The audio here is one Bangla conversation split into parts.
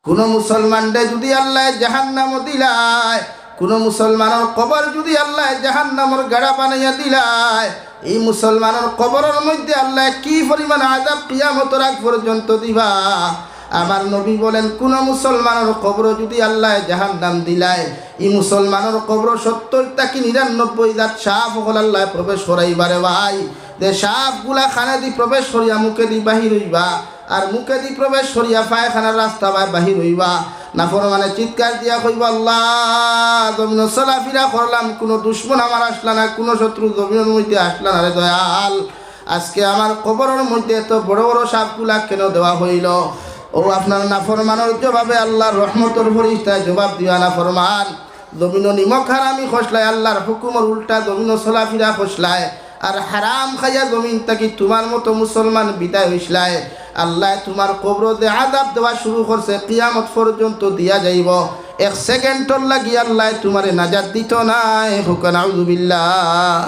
কোন মুসলমানরে যদি আল্লাহ জাহান্নাম দিলায়, কোন মুসলমানের কবর যদি আল্লাহ জাহান্নামের গাড়া বানাইয়া দিলায়, এই মুসলমানের কবরের মধ্যে আল্লাহ কি পরিমাণ আযাব কিয়ামতের আগ পর্যন্ত দিবা। আমার নবী বলেন কোন মুসলমানের কবর যদি আল্লাহ জাহান্নাম দিলায়, এই মুসলমানের কবর 70 থেকে 99 জাত সাপ হল আল্লাহ প্রবেশ করাইবারে ভাই। যে সাপগুলা খানে দি প্রবেশ করিয়া মুখে দি বাহির হইবা, আর মুখে দি প্রবেশ করিয়া পায়খানার রাস্তা বাহির হইবা। নাফরমানে চিৎকার দিয়া কইবা আল্লাহ জমিন চলাফেরা করলাম, কোনো দুশ্মন আমার আসলা না, কোনো শত্রু জমিনের মধ্যে আসলা না রে দয়াল। আজকে আমার কবরের মধ্যে এত বড় বড় সাপগুলা কেন দেওয়া হইল? ও আপনার নাফরমানের জবাবে আল্লাহর রহমতের ফরিস্তায় জবাব দিয়া নাফরমান জমিন নিমক হারামি খসলায়, আল্লাহর হুকুমের উল্টা জমিন চলাফেরা খসলায়, আর হারাম খাইয়া জমিন থাকি তোমার মতো মুসলমান বিদায় হইসলায়। আল্লাহ তোমার কবর যে আযাব দেওয়া শুরু করছে কিয়ামত পর্যন্ত দিয়া যাইব। 1 সেকেন্ডর লাগি আল্লাহ তোমারে নাজাত দিত নাই। হুকা নাউযুবিল্লাহ।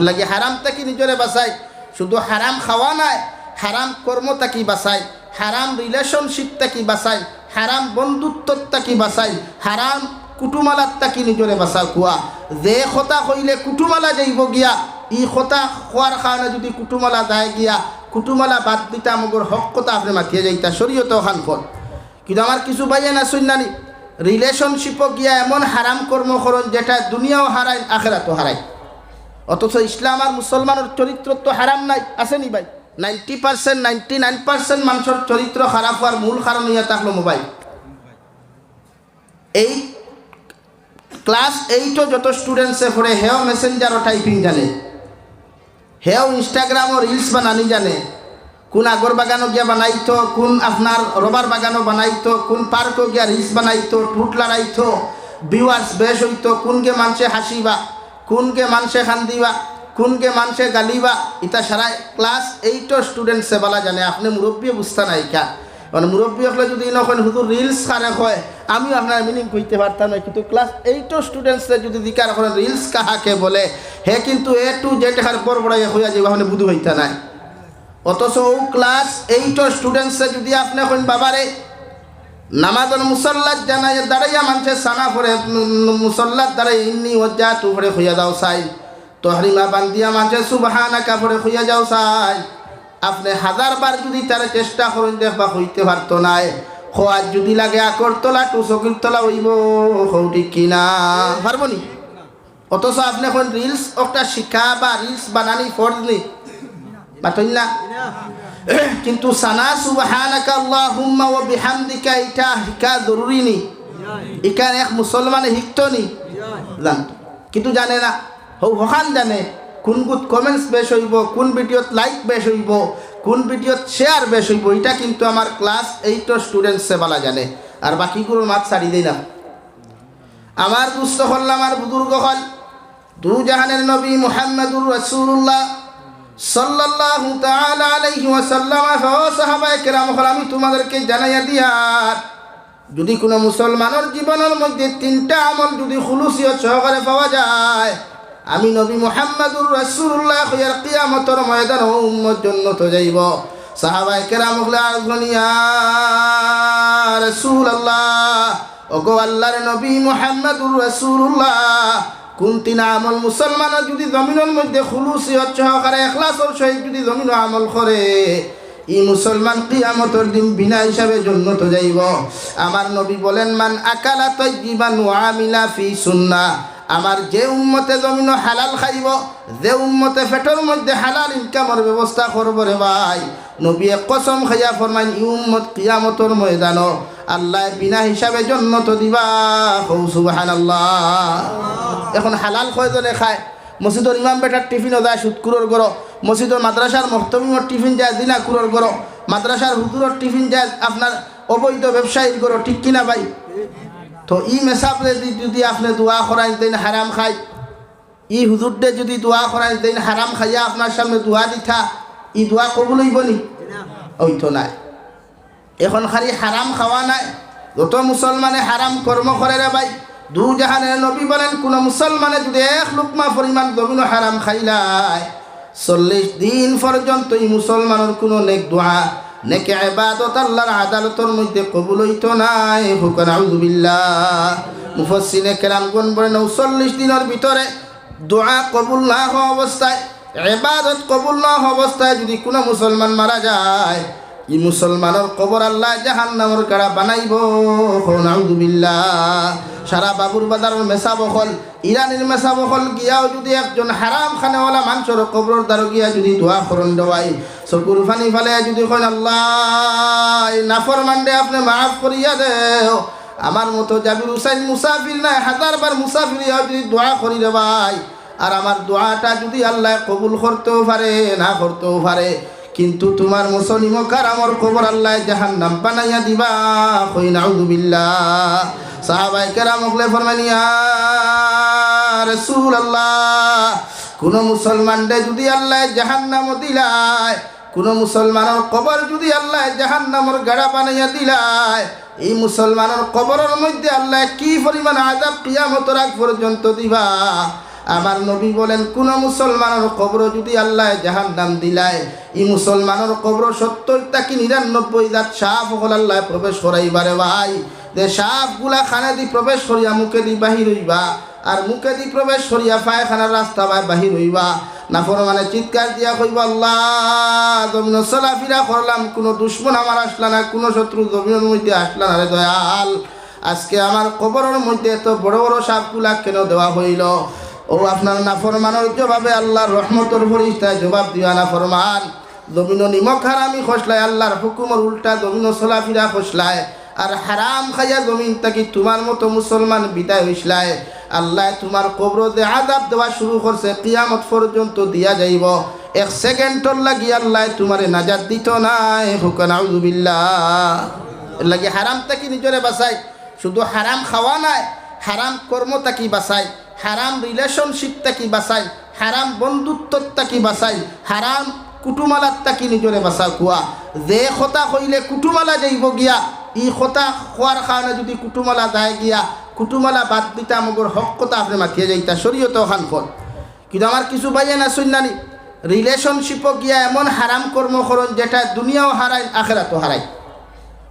লাগি হারাম থাকি নিজরে বাঁচাই, শুধু হারাম খাওয়া নাই, হারাম কর্ম থাকি বাঁচাই, হারাম রিলেশনশিপ থাকি বাঁচাই, হারাম বন্ধুত্ব থাকি বাঁচাই, হারাম কুটুমালার থাকি নিজরে বাঁচা কুয়া। যে কথা কইলে কুটুমালা যাইব গিয়া, ই কথা খোয়ার কারণে যদি কুটুমালা যায় গিয়া, কুটুমালা বাদ দিতা মগর হক কথা আপনি মাতিয়ে যাইতা শরীয়ত খান কর। কিন্তু আমার কিছু বাইয়ে না শুননানি রিলেশনশিপও গিয়া এমন হারাম কর্ম করন যেটা দুনিয়াও হারায় আখেরাতও হারায়। অথচ ইসলাম আর মুসলমানের চরিত্র তো হারাম নাই, আসেনি ভাই? 90% 99% মানুষের চরিত্র খারাপ হওয়ার মূল কারণ হইয়া থাকলো মোবাইল। এই ক্লাস 8ও যত স্টুডেন্টসে পড়ে হেও মেসেঞ্জারও টাইপিং জানে, হেও ইনস্টাগ্রামও রিলস বানানি জানে, কোন আগর বাগানও গিয়া বানাইতো, কোন আপনার রবার বাগানও বানাইতো, কোন পার্কও গিয়া রিলস বানাইতো, টুট লড়াইতো, ভিউয়ার্স বেশ হইতো, কোনকে মানুষে হাসিবা, কোনকে মানুষে খান্দিবা, কোনকে মানুষে গালিবা, ইতা সারা ক্লাস 8ও স্টুডেন্টসে বলা জানে। আপনি মুরব্বী বুঝতে নাই কা, মানে মুরব্বী হলে যদি নখন হুজুর রিলস খারে হয় আমিও আপনার মিনিং কইতে পারতাম না, কিন্তু ক্লাস 8ও স্টুডেন্টসে যদি দিকার করেন রিলস কাহাকে বলে, হে কিন্তু A to Z হার বড় বড় হইয়া যাবে, মানে বুধু হইতা নাই। অথচ ও ক্লাস 8ও স্টুডেন্টসে যদি আপনি কইন বাবারে নামাজের মুসল্লাত জানাই দাঁড়াইয়া মানুষে সানা পড়ে, মুসল্লাত দাঁড়াই ইন্নি ওজ্জা তু পড়ে হইয়া যাও চাই, তহরিমা বান্দিয়া মানুষে সুবহানাকা পড়ে হইয়া যাও চাই। আপনি 1000 বার যদি তার চেষ্টা করেন দেখবা হইতে পারতো নাই। খোয়ার যদি লাগে আকরতলা টু চকিরতলা হইব, ঠিক কিনা পারব নি? অথচ আপনি এখন রিলস একটা শিক্ষা বা রিলস বানানি ফরজ নি, বাতই না? কিন্তু সানা সুবহানাকা আল্লাহুম্মা ওয়া বিহামদিকা এটা শিক্ষা জরুরি নি, এখানে এক মুসলমানে শিখতো নি, জানতো কিন্তু জানে না। হখান জানে কোন গুড কমেন্টস বেশ হইব, কোন ভিডিওত লাইক বেশ হইব, কোন ভিডিওত শেয়ার বেশ হইব, এটা কিন্তু আমার ক্লাস 8ও স্টুডেন্টসে বলা জানে। আর বাকিগুলোর মাত ছাড়ি দেই না। আমার দুস্থ হল, আমার বুজুর্গ হল, দু জাহানের নবী মুহাম্মদুর রাসূলুল্লাহ সাল্লাল্লাহু তাআলা আলাইহি ওয়াসাল্লাম সাহাবায়ে কেরাম হল, আমি তোমাদেরকে জানাইয়া দিয়ার যদি কোনো মুসলমানের জীবনের মধ্যে 3টা আমল যদি খুলুসিয়ত সহকারে পাওয়া যায়, আমি নবী মুহাম্মদুর রাসূলুল্লাহ কইয়ার কিয়ামতের ময়দান উম্মত জান্নাত যাইব। সাহাবায়ে কেরাম বললেন ইয়া রাসূলুল্লাহ, ওগো আল্লাহর নবী মুহাম্মদুর রাসূলুল্লাহ, কোন 3 আমল মুসলমানের যদি জমিনের মধ্যে খুলুসিয়ত সহকারে ইখলাসের সহিত যদি জমিন আমল করে, এই মুসলমান কিয়ামতের দিন বিনা হিসাবে জান্নাত যাইব। আমার নবী বলেন মান আকালা তাইয়িবান ওয়া আমিলা ফি সুন্নাহ, আমার যে উম্মতে জমিন হালাল খাইব, যে উম্মতে পেটের মধ্যে হালাল ইনকামের ব্যবস্থা করব রে ভাই, নবী কসম খাইয়া ফরমাইন এই উম্মত কিয়ামতের ময়দান আল্লাহ বিনা হিসাবে জান্নাত দিবা। সুবহানাল্লাহ। এখন হালাল কয়জনে খায়? মসজিদের ইমাম বেটার টিফিনও যায় সুদকুরোর গড়, মসজিদের মাদ্রাসার মহতমিমর টিফিন যায় দিনাকুরোর গড়, মাদ্রাসার হুজুরের টিফিন যায় আপনার অবৈধ ব্যবসায়ীর গড়, ঠিক কিনা ভাই? তো ই মেসাবরে যদি আপনি দোয়া করাই দেন হারাম খাই, ই হুজুরদে যদি দোয়া করাই দেন হারাম খাইয়া আপনার সামনে দোয়া দিথা, ই দোয়া কবুল হইব নি? ওই তো নাই। এখন খালি হারাম খাওয়া নাই, যত মুসলমানে হারাম কর্ম করে রে ভাই, দু জাহানের নবী বলেন কোন মুসলমানে যদি 1 লুকমা পরিমাণ জমিন হারাম খাইলায় 40 দিন পর্যন্ত এই মুসলমানের কোনো নেক দোয়া নেকে ইবাদত আল্লাহর আদালতের মধ্যে কবুল হইতো নাই। হুকুন আউযুবিল্লাহ। মুফাসসিরে কেরামগণ বলেন 39 দিনের ভিতরে দোয়া কবুল না হওয়া অবস্থায়, ইবাদত কবুল না হওয়া অবস্থায় যদি কোনো মুসলমান মারা যায়, এই মুসলমানের কবর আল্লাহ জাহান্নামের কারা বানাইব। নাউযুবিল্লাহ। সারা বাবুর বাজারের মেসা বখল, ইরানের মেসা বখল গিয়াও যদি একজন হারাম খানেওয়ালা মানুষের কবরের দ্বারা গিয়া যদি দোয়া করন দেওয়াই, চকুর ফানি ফালে যদি কন আল্লাহ নাফরমানরে আপনি মাফ করিয়া দেও, আমার মতো জাবির হুসাইন মুসাফির নাই, 1000 বার মুসাফির যদি দোয়া করি রে ভাই, আর আমার দোয়াটা যদি আল্লাহ কবুল করতেও পারে না করতেও পারে, কিন্তু তোমার মুসলিম কারামর কবর আল্লাহ জাহান্নাম বানাইয়া দিবা। কই নাউযুবিল্লাহ। সাহাবায়ে কেরাম ওগলে ফরমান ইয়া রাসূলুল্লাহ, কোন মুসলমানরে যদি আল্লাহ জাহান্নাম দিলায়, কোন মুসলমানের কবর যদি আল্লাহ জাহান্নামের গাড়া বানাইয়া দিলায়, এই মুসলমানের কবরের মধ্যে আল্লাহ কি পরিমাণ আযাব কিয়ামতের আগ পর্যন্ত দিবা। আমার নবী বলেন কোন মুসলমানের কবর যদি আল্লাহ জাহান্নাম দিলায়, এই মুসলমানের কবর 70 থেকে 99 জাত সাপ হল আল্লাহ প্রবেশ করাইবারে ভাই। যে সাপগুলা খানে দি প্রবেশ করিয়া মুখে দি বাহির হইবা, আর মুখে দি প্রবেশ করিয়া পায়খানার রাস্তা বাহির হইবা। নাফরমানে চিৎকার দিয়া কইবা আল্লাহ জমিন চলাফেরা করলাম, কোনো দুশ্মন আমার আসলা না, কোনো শত্রু জমিনের মধ্যে আসলা না রে দয়াল। আজকে আমার কবরের মধ্যে এত বড় বড় সাপগুলা কেন দেওয়া হইল? ও আপনার নাফরমানের জবাবে আল্লাহর রহমতের ফরিস্তায় জবাব দিয়া নাফরমান জমিন নিমক হারামি খসলায়, আল্লাহর হুকুমের উল্টা জমিন চলাফেরা খসলায়, আর হারাম খাইয়া জমিন তাকি তোমার মতো মুসলমান বিদায় হইসলায়। আল্লাহ তোমার কবর দে আযাব দেওয়া শুরু করছে, কিয়ামত পর্যন্ত দিয়া যাইব। 1 সেকেন্ডর লাগি আল্লাহ তোমারে নাজাত দিত নাই। হুকুন আউযুবিল্লাহ। এর লাগি হারাম তাকি নিজরে বাঁচাই, শুধু হারাম খাওয়া নাই, হারাম কর্ম তাকি বাঁচাই, হারাম রিলেশনশিপ তাকি বাঁচাই, হারাম বন্ধুত্ব তাকি বাঁচাই, হারাম কুটুমালার তাকি নিজরে বাঁচা কুয়া। যে কথা কইলে কুটুমালা যাইব গিয়া, ই কথা খোয়ার কারণে যদি কুটুমালা যায় গিয়া, কুটুমালা বাদ দিতা মগর হক কথা আপনি মাতিয়ে যাইতা শরীয়ত ওখান ফল। কিন্তু আমার কিছু বাইয়ে না শুননানি রিলেশনশিপও গিয়া এমন হারাম কর্ম করন যেটা দুনিয়াও হারায় আখেরাতও হারায়।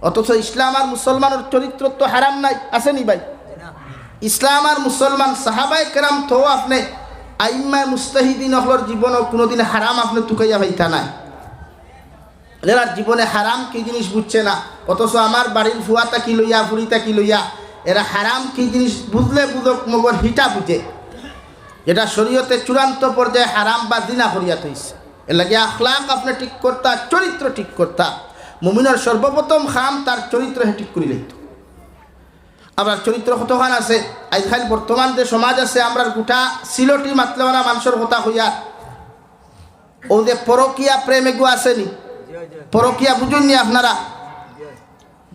অথচ ইসলাম আর মুসলমানের চরিত্র তো হারাম নাই, আসেনি ভাই? ইসলাম আর মুসলমান সাহাবায়ে কেরাম তো আপনি আইম্মা মুস্তাহিদিন হলর জীবনও কোনোদিন হারাম আপনি তুকাইয়া পাইতা নাই। এরা জীবনে হারাম কি জিনিস বুঝছে না, অথচ আমার বাড়ির ফুয়াটা কি লইয়া ফুরিতা কি লইয়া এরা হারাম কি জিনিস বুঝলে বুঝক মগর হিটা বুঝে, যেটা শরীয়তে চূড়ান্ত পর্যায়ে হারাম বা জিনা করিয়া থইছে। এর লাগে আখলাক আপনি ঠিক করতা, চরিত্র ঠিক করতা। মুমিনের সর্বপ্রথম খাম তার চরিত্র ঠিক করে লইত। আমার চরিত্র কতখান আছে আজকাল বর্তমান যে সমাজ আছে, আমরা গোটা সিলটি মাতলেওয়ালা মানুষের কথা হইয়া ও যে পরকিয়া প্রেম এগু আসেনি, পরকিয়া বুঝুননি আপনারা?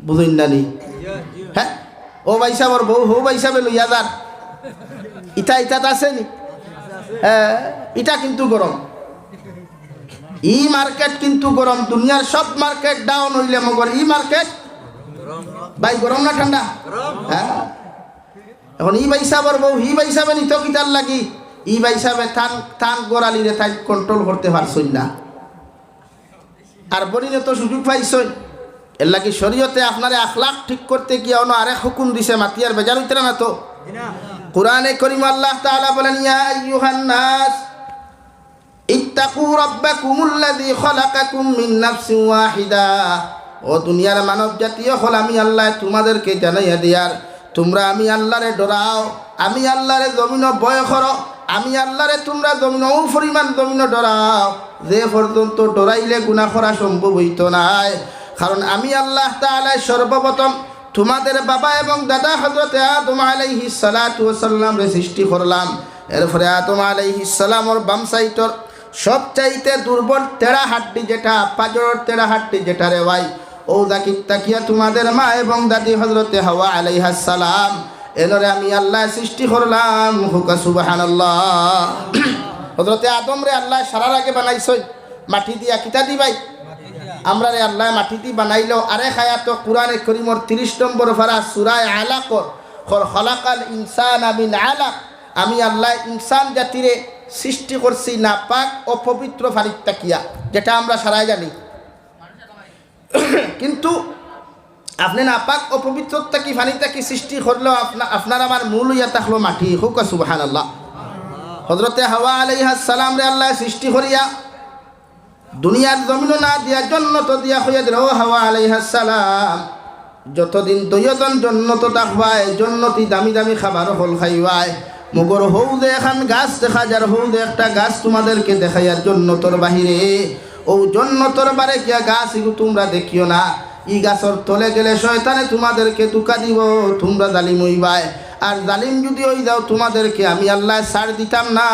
বুঝুন না নি? হ্যাঁ, ও বাইসাবর বউ হৌ বাইসাবে লইয়া যার ইটা ইটাত আসেনি? হ্যাঁ, ইটা কিন্তু গরম, ই মার্কেট কিন্তু গরম। দুনিয়ার সব মার্কেট ডাউন হইলে মগর ই মার্কেট ভাই গরম না ঠান্ডা? হ্যাঁ, এখন ই বাইসাবর বউ হি বাইসাবে নিত কিতার লাগি, ই বাইসাবে থান থান গোড়ালিরে তাই কন্ট্রোল করতে পারছই না, আর বলিনে তো সুযোগ পাইছই। এর লাগি শরীয়তে আপনারে আখলাক ঠিক করতে গিয়ে অন্য আরেক হুকুম দিছে, মাতিয়ার বেজার হইতে না তো। কুরআনে কারীম আল্লাহ তাআলা বলেন ইয়া আইয়ুহান নাস ইত্তাকু রাব্বাকুমুল্লাযী খালাকাকুম মিন নাফসিন ওয়াহিদা। ও দুনিয়ার মানব জাতীয় হল আমি আল্লাহ তোমাদেরকে জানাইয়া দিয়ার, তোমরা আমি আল্লাহরে ডরাও, আমি আল্লাহরে জমিন ভয় করো, আমি আল্লাহরে তোমরা জমিন পরিমাণ জমিন ডরাও, যে পর্যন্ত ডরাইলে গুনাহ করা সম্ভব হইত নাই। কারণ আমি আল্লাহ তাআলা সর্বপ্রথম তোমাদের বাবা এবং দাদা হযরত আদম আলাইহিস সালাতু ওয়াস সালাম রে সৃষ্টি করলাম। এরপরে আদম আলাইহিস সালামর বাম সাইডর সবচাইতে দুর্বল তেড়া হাড্ডি যেটা, পাজরের তেড়া হাড্ডি যেটা রে ভাই, ও দাকিত তাকিয়া তোমাদের মা এবং দাদি হযরতে হাওয়া আলাইহাস সালাম এনরে আমি আল্লাহ সৃষ্টি করলাম। হুকা সুবহানাল্লাহ। হযরতে আদম রে আল্লাহ সারার আগে বানাইছই মাটি দিয়া, কিতা দি ভাই? আমরা রে আল্লাহ মাটি দি বানাইলো। আরে খায়াত কুরআনে কারীমর 30 নম্বর পারা সূরা আলাক খলাকাল ইনসানা মিন আলাক, আমি আল্লাহ ইনসান জাতিরে সৃষ্টি করছি নাপাক অপবিত্র ফারিক তাকিয়া, যেটা আমরা সারাই জানি। কিন্তু আপনি না পাক অপবিত্রতা কি ফানিটা কি সৃষ্টি করলেও আপনার আমার মূল ইয়া থাকলো মাটি। হোক সুবহানাল্লাহ। হযরতে হাওয়া আলাইহিস সালাম রে আল্লাহ সৃষ্টি করিয়া দুনিয়ার জমিনও না দিয়া জন্নত দিয়া হইয়া দিল। হাওয়া আলাইহিস সালাম যতদিন দয়জন জন্নত থাকবায়, জন্নতি দামি দামি খাবার হল খাইবায়, মগর হৌ দে এখন গাছ দেখা যার, হৌ দে একটা গাছ তোমাদেরকে দেখাইয়ার জন্নতর বাহিরে, ও জন্নতর বারে কিয়া গাছ এগুলো তোমরা দেখিও না, ই গাছর তলে গেলে শয়তানে তোমাদেরকে দুকা দিব, তোমরা জালিম হইবায়, আর জালিম যদি হই যাও তোমাদেরকে আমি আল্লাহ ছাড় দিতাম না।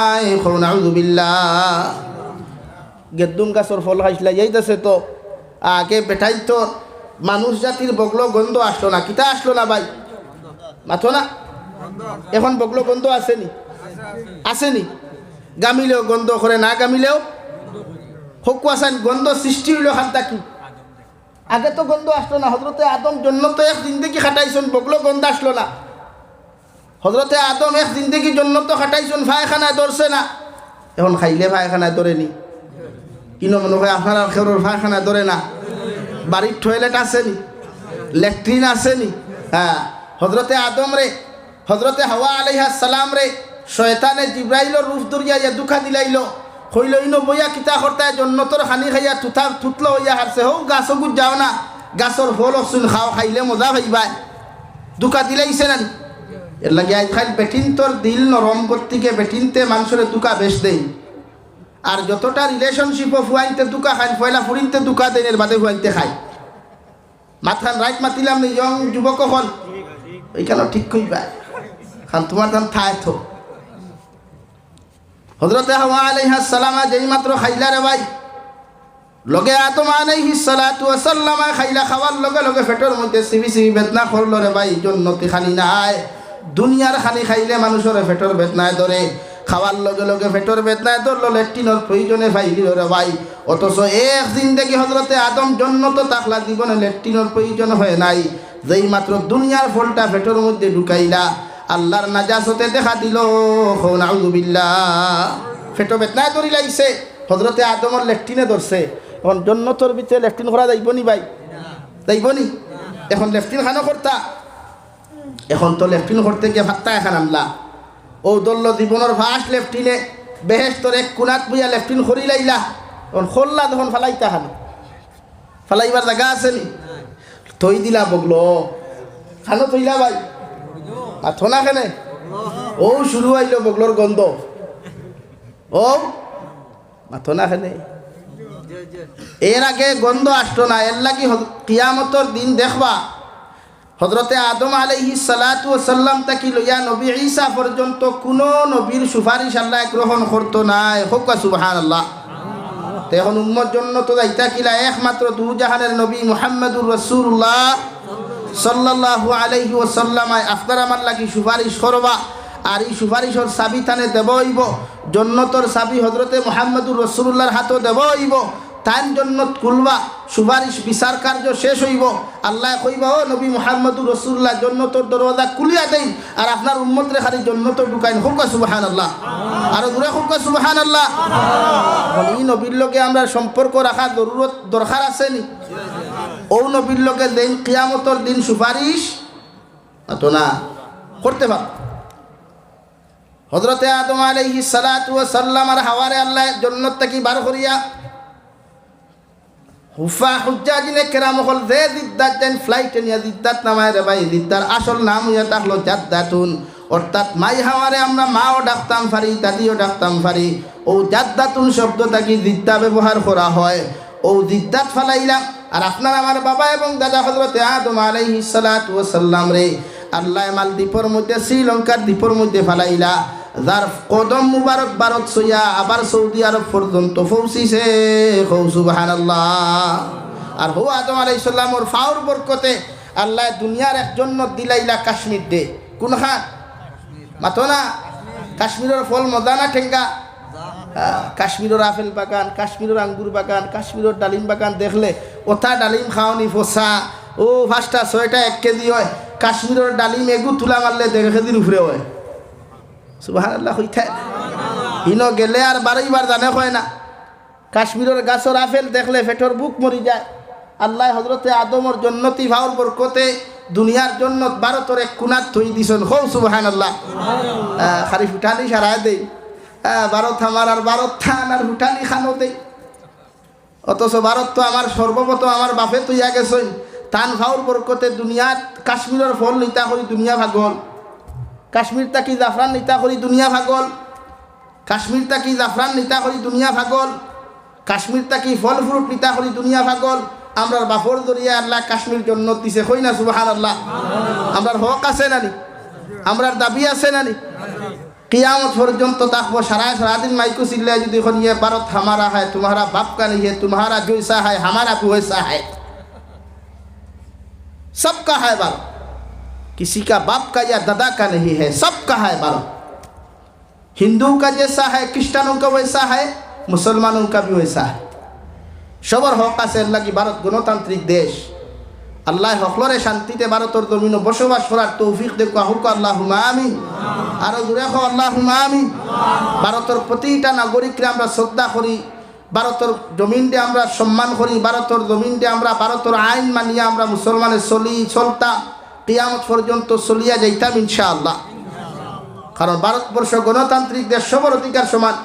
নাউযুবিল্লাহ। গেদ্দুম গাছর ফল খাইছিলা যাইতেছে তো আগে বেটাই তো মানুষ জাতির বগলো গন্ধ আসলো না, কিতা আসলো না ভাই? মাথো না এখন বগলো গন্ধ আসেনি? আসেনি? গামিলেও গন্ধ করে, না গামিলেও হোক আসান গন্ধ সৃষ্টি হইল খান্তা কি? আগে তো গন্ধ আসলো না। হজরতে আদম জন্নত এক জিন্দগি খাটাইছেন, বগলো গন্ধ আসলো না। হজরতে আদম এক জিন্দগি জন্নত খাটাইছেন, ফায়খানায় ধরছে না। এখন খাইলে ফায়খানায় ধরেনি, কিনো মনে হয় আপনার খেরোর ফায়খানায় ধরে না। বাড়ির টয়লেট আসেনি, ল্যাট্রিন আসেনি। হ্যাঁ, হজরতে আদম রে, হজরতে হাওয়া আলাইহিস সালাম রে শয়তানে জিব্রাইলের রূপ ধরিয়া দুঃখা দিলাইল, হইল ইনো বইয়া কিতা করতায় জন্নতর খানি খাইয়া তুতলো হইয়া হারছে। হোক গাছ গুজ যাও না, গাছর ফল অসুন খাও, খাইলে মজা পাইবাই, দুঃখা দিলাইছে না। এর লাগে আজ খাই বেটিন তোর দিল নরম করতিকে বেটিনতে মানুষের দুঃখা বেশ দেই, আর যতটা রিলেশনশিপ ফুয়াইতে দুকা খাই, পয়লা ফুরিনতে দুকা দেন, এর বাদে ফুয়াইতে খাই। মাথান রাইট মাতিলাম নি ইয়ং যুবক হল ওইখানে ঠিক কইবা খান তোমার ধান থায় থো। হযরতে হাওয়া আলাইহিস সালাম যেই মাত্র খাইলা রে ভাই, লগে আদম আলাইহিস সালাতু ওয়াস সালাম খাইলা, খাওয়ার লগে লগে পেটের মধ্যে সিবি সিবি বেদনা করলো রে ভাই। জন্নতি খানি নাই, দুনিয়ার খানি খাইলে মানুষের পেটের বেদনায় ধরে, খাওয়ার লগে লগে পেটের বেদনায় ধরলো, ল্যাট্রিনের প্রয়োজনে ফাইলি রে ভাই। অথচ এক জিন্দেগি হজরতে আদম জন্নত তাকলা, জীবনে ল্যাট্রিনের প্রয়োজন হয় নাই। যেই মাত্র দুনিয়ার ফলটা পেটের মধ্যে ঢুকাইলা, আল্লাহর নাজাসতে দেখা দিল। নাউযুবিল্লাহ। পেটো বেদনায় ধরি লাইছে, হজরতে আদমর ল্যাট্রিনে ধরছে। এখন জন্নতর ভিতরে ল্যাট্রিন করা যাইব নি ভাই? যাইব নি? এখন ল্যাট্রিন খানো করতা, এখন তো ল্যাট্রিন করতে গিয়ে ভাত্তা এখন আনলা। ও দল্ল জীবনের ফার্স্ট লেফটিনে বেহেস্তর এক কোনাত বইয়া লেফটিন খরি লাইলা, তখন খোল্লা তখন ফালাইতা খানি, ফালাইবার জায়গা আছে নি? থই দিলা বগলো খানো থইলা ভাই, মাথো না কেনে? ও শুরু আইল বগলোর গন্ধ, ও মাথো না কেনে? এর আগে গন্ধ আসতো না। এর লাগি কিয়ামতর দিন দেখবা হযরতে আদম আলাইহিস সালাতু ওয়াস সালাম তাকি লইয়া নবী ঈসা পর্যন্ত কোন নবীর সুপারিশ আল্লাহ গ্রহণ করতো না। হোক সুবহানাল্লাহ। এখন উম্মত জন্য তো যাইতা কিলা একমাত্র দুজাহানের নবী মুহাম্মদুর রাসূলুল্লাহ সাল্লাল্লাহু আলাইহি ওয়াসাল্লাম আপনার আমার লাগি সুপারিশ করবা, আর এই সুপারিশের চাবি থানে দেব হইব, জন্নতর চাবি হযরতে মুহাম্মদুর রাসূলুল্লাহর হাতে দেব হইব। তাইন জন্নত খুলবা, সুপারিশ বিচার কার্য শেষ হইব, আল্লাহ কইবা ও নবী মুহাম্মদুর রাসূলুল্লাহ জন্নতর দরওয়াজা খুলিয়া দেই, আর আপনার উম্মত রে খালি জন্নত ঢুকাইন। হোক সুবহানাল্লাহ। আর দূরে হোক সুবহানাল্লাহ। এই নবীর লগে আমরা সম্পর্ক রাখা জরুরত দরকার আছে নি? ও নবীর লগে দিন কিয়ামতর দিন সুপারিশ তো না করতে পার। হযরতে আদম আলাইহিস সালাতু ওয়াস সালাম আর হাওয়ারে আল্লাহ জান্নাত থেকে বার করিয়া হুফা হুজ্জাজিনে কেরাম হল যে দিদ্দাত দেন ফ্লাইটে নিয়ে দিদ্দাত নামায় রে ভাই। দিদ্দার আসল নাম হইয়া থাকলো জাদ্দাতুন, অর্থাৎ মাই হাওয়ারে আমরা মাও ডাকতাম পারি, দাদিও ডাকতাম পারি। ও জাদ্দাতুন শব্দ থাকি দিদ্দা ব্যবহার করা হয়। ও দিদ্দাত ফালাইলাম, আর আপনার আমার বাবা এবং দাদা হযরতে আদম আলাইহিস সালাতু ওয়াস সালাম রে আল্লাহ মাল দ্বীপের মধ্যে, শ্রীলঙ্কার দ্বীপের মধ্যে ফালাইলা, যার কদম মুবারক ভারত সইয়া আবার সৌদি আরব পর্যন্ত পৌঁছিছে। সুবহানাল্লাহ। আর হো আদম আলাইহিস সালামর ফাওর বরকতে আল্লাহ দুনিয়ার এক জন্নত দিলাইলা কাশ্মীর দে। কোন খান মাতো না? কাশ্মীরের ফল মজা না ঠেঙ্গা? কাশ্মীরের আপেল বাগান, কাশ্মীরের আঙ্গুর বাগান, কাশ্মীরের ডালিম বাগান দেখলে ওটা ডালিম খাওয়ানি ফসা, ও 5টা 6টা 1 কেজি হয়। কাশ্মীরের ডালিম এগু তুলা মারলে 1.5 কেজির উপরে হয়। সুবহানাল্লাহ। হইতে হিনো গেলে আর বারবার জানে হয় না। কাশ্মীরের গাছের আপেল দেখলে পেটের বুক মরি যায়, আল্লাহ হজরতে আদমর জন্নতি ভাওর বরকতে দুনিয়ার জন্য ভারতের এক কুনার থই দিছেন হৌ সুবহানাল্লাহ। খালি ফুটানি সারায় দেই ভারত আমার আর ভারত থান আর ফুটানি খানো দেই, অথচ ভারত তো আমার সর্বপ্রথম আমার বাপে তুইয়া গেছেন তান ভাওর বরকতে দুনিয়ার কাশ্মীরের ফল নিতা করি দুনিয়া ভাগল, কাশ্মীর তাকি জাফরান নিতা করি দুনিয়া ভাগল, কাশ্মীর তাকি জাফরান নিতা করি দুনিয়া ভাগল, কাশ্মীর তাকি ফল ফ্রুট নিতা করি দুনিয়া ভাগল। আমরার বাপর দরিয়া আল্লাহ কাশ্মীর জন্য দিছে কই না সুবহানাল্লাহ। আমরার হক আছে নানি, আমরার দাবি আছে নানি, কিয়ামত পর্যন্ত থাকবো সারাদিন মাইকু চিল্লায় যদি ये भारत हमारा है तुम्हारा बाप का नहीं है, तुम्हारा जैसा है हमारा भी वैसा है, सबका है भारत, किसी का बाप का या दादा का नहीं है, सबका है भारत। हिंदू का जैसा है क्रिश्चियनों का वैसा है, मुसलमानों का भी वैसा है। সবার হক আছে আল্লাহ কি ভারত গণতান্ত্রিক দেশ, আল্লাহ হকলরে শান্তিতে ভারতের জমিন বসবাস করার তৌফিক দেখো হুক আল্লাহুম্মা আমিন। আরো জোরে কও আল্লাহুম্মা আমিন। ভারতের প্রতিটা নাগরিককে আমরা শ্রদ্ধা করি, ভারতের জমিনকে আমরা সম্মান করি, ভারতের জমিনকে আমরা ভারতের আইন মানিয়ে আমরা মুসলমানের চলতাম কিয়ামত পর্যন্ত চলিয়া যাইতাম ইনশাআল্লাহ। কারণ ভারতবর্ষ গণতান্ত্রিক দেশ, সবার অধিকার সমান।